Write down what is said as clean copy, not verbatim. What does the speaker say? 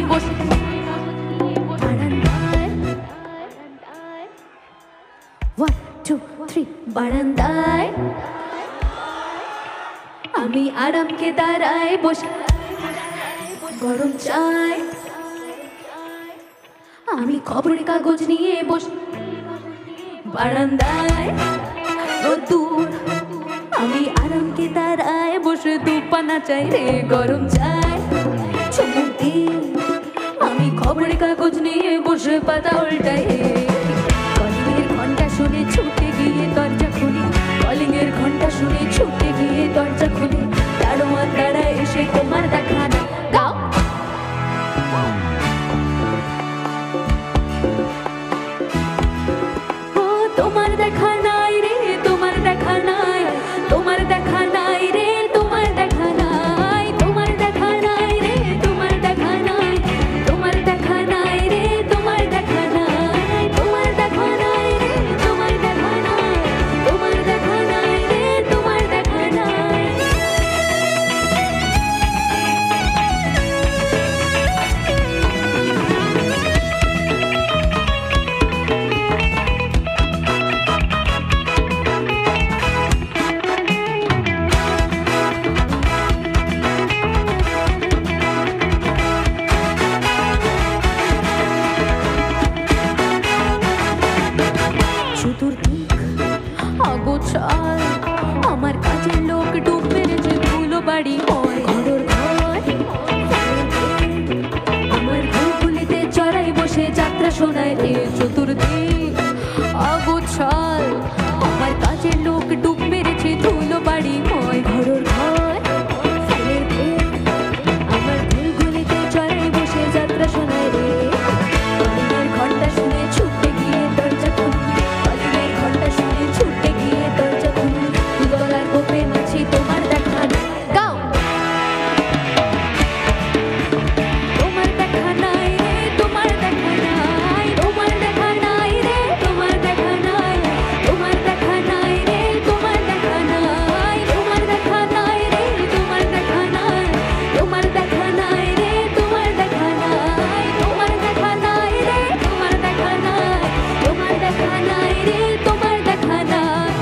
বসে One, two, three, বারান্দায় আমি আরামকে দাঁড়ায় বসে গরম চাই আমি খবরের কাগজ নিয়ে বসে বারান্দায় রোদ্দুর আমি আরামকে দাঁড়ায় বসে দুপানা চাই রে গরম চাই চুমুক দিই আমি খবরের কাগজ নিয়ে বসে পাতা উল্টাই কলিংয়ের ঘন্টা শুনে ছুটে গিয়ে দরজা খুলি কলিংয়ের ঘন্টা শুনে ছুটে গিয়ে দরজা খুলি দারোয়ান দাঁড়া এসে তোমার দেখা না গাও ও তোমার দেখা নাই রে তোমার দেখা নাই তোমার দেখা নাই রে তোমার দেখা নাই তোমার দেখা নাই রে তোমার দেখা নাই তোমার দেখা নাই রে তোমার দেখা নাই তোমার দেখা নাই রে তোমার দেখা নাই তোমার দেখা নাই রে তোমার দেখা নাই চতুর্দিক অগোছাল আমার কাজের লোক ডুব মেরেছে ধুলো বাড়ি হয় ঘর আমার ঘরগুলিতে চড়াই বসে যাত্রা শোনায় রে চতুর্দিক